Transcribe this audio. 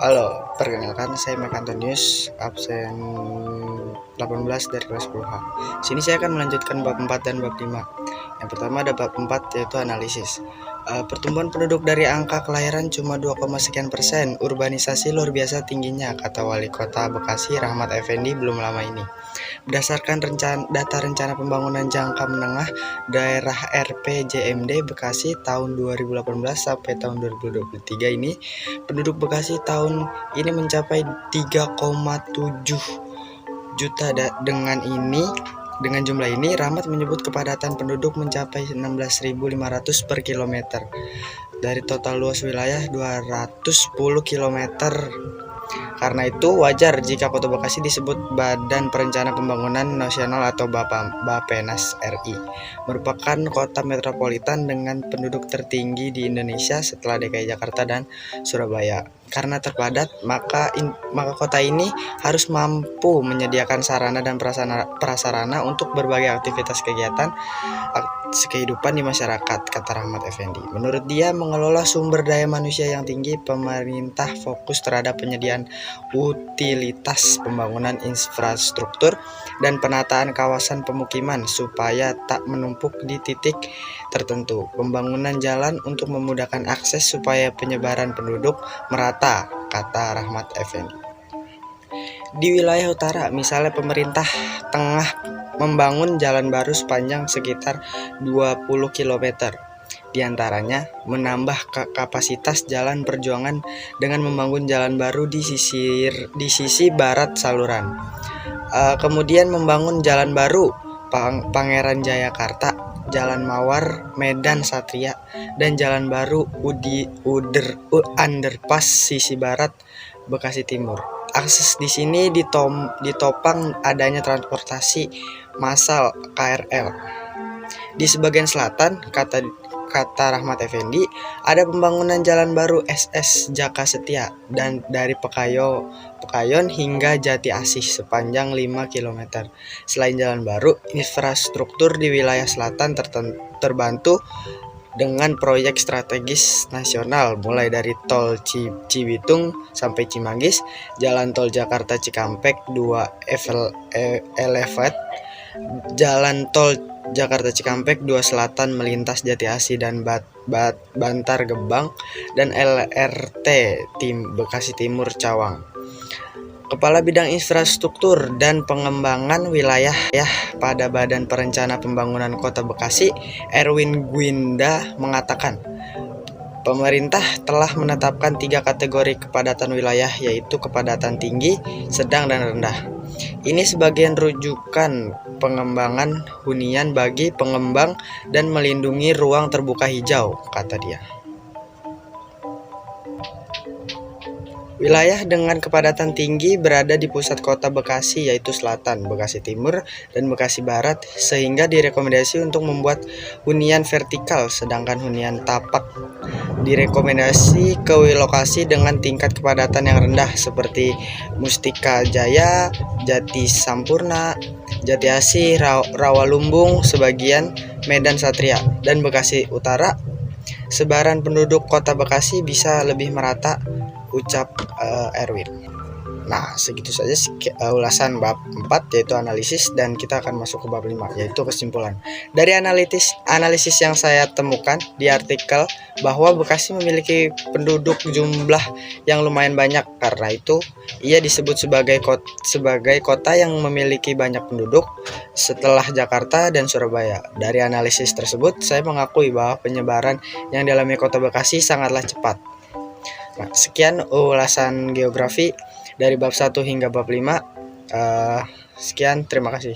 Halo, perkenalkan saya Mike Antonius, absen 18 dari kelas 10H. Sini saya akan melanjutkan bab 4 dan bab 5. Yang pertama ada bab 4 yaitu analisis. Pertumbuhan penduduk dari angka kelahiran cuma 2, sekian persen. Urbanisasi luar biasa tingginya, kata Wali Kota Bekasi Rahmat Effendi belum lama ini. Berdasarkan data rencana pembangunan jangka menengah daerah RPJMD Bekasi tahun 2018 sampai tahun 2023 ini, penduduk Bekasi tahun ini mencapai 3,7 juta. Dengan jumlah ini, Rahmat menyebut kepadatan penduduk mencapai 16.500 per kilometer dari total luas wilayah 210 kilometer. Karena itu wajar jika Kota Bekasi disebut Badan Perencanaan Pembangunan Nasional atau Bappenas RI, merupakan kota metropolitan dengan penduduk tertinggi di Indonesia setelah DKI Jakarta dan Surabaya. Karena terpadat, maka kota ini harus mampu menyediakan sarana dan prasarana untuk berbagai aktivitas kehidupan di masyarakat, kata Rahmat Effendi. Menurut dia, mengelola sumber daya manusia yang tinggi, pemerintah fokus terhadap penyediaan utilitas, pembangunan infrastruktur, dan penataan kawasan pemukiman supaya tak menumpuk di titik tertentu. Pembangunan jalan untuk memudahkan akses supaya penyebaran penduduk merata, kata Rahmat Effendi. Di wilayah utara, misalnya pemerintah tengah membangun jalan baru sepanjang sekitar 20 km. Di antaranya menambah kapasitas jalan Perjuangan dengan membangun jalan baru di sisi barat saluran. Kemudian membangun jalan baru Pangeran Jayakarta, Jalan Mawar Medan Satria, dan jalan baru Underpass sisi barat Bekasi Timur. Akses di sini ditopang adanya transportasi massal KRL. Di sebagian selatan, kata Rahmat Effendi, ada pembangunan jalan baru SS Jaka Setia dan dari Pekayon hingga Jati Asih sepanjang 5 km. Selain jalan baru, infrastruktur di wilayah selatan terbantu dengan proyek strategis nasional mulai dari tol Cibitung sampai Cimanggis, jalan tol Jakarta Cikampek 2 Elevate, jalan tol Jakarta Cikampek 2 Selatan melintas Jati Asih dan Bantar Gebang, dan LRT Bekasi Timur Cawang. Kepala Bidang Infrastruktur dan Pengembangan Wilayah pada Badan Perencanaan Pembangunan Kota Bekasi, Erwin Gwinda, mengatakan, pemerintah telah menetapkan 3 kategori kepadatan wilayah, yaitu kepadatan tinggi, sedang, dan rendah. Ini sebagian rujukan pengembangan hunian bagi pengembang dan melindungi ruang terbuka hijau, kata dia. Wilayah dengan kepadatan tinggi berada di pusat kota Bekasi, yaitu Selatan, Bekasi Timur, dan Bekasi Barat, sehingga direkomendasi untuk membuat hunian vertikal, sedangkan hunian tapak direkomendasi ke lokasi dengan tingkat kepadatan yang rendah seperti Mustika Jaya, Jati Sampurna, Jati Asih, Rawalumbung, sebagian Medan Satria, dan Bekasi Utara. Sebaran penduduk kota Bekasi bisa lebih merata, ucap Erwin. Nah, segitu saja ulasan bab 4 yaitu analisis, dan kita akan masuk ke bab 5 yaitu kesimpulan. Dari analisis yang saya temukan di artikel bahwa Bekasi memiliki penduduk jumlah yang lumayan banyak, karena itu ia disebut sebagai kota yang memiliki banyak penduduk setelah Jakarta dan Surabaya. Dari analisis tersebut, saya mengakui bahwa penyebaran yang dialami kota Bekasi sangatlah cepat. Nah, sekian ulasan geografi dari bab 1 hingga bab 5. Sekian, terima kasih.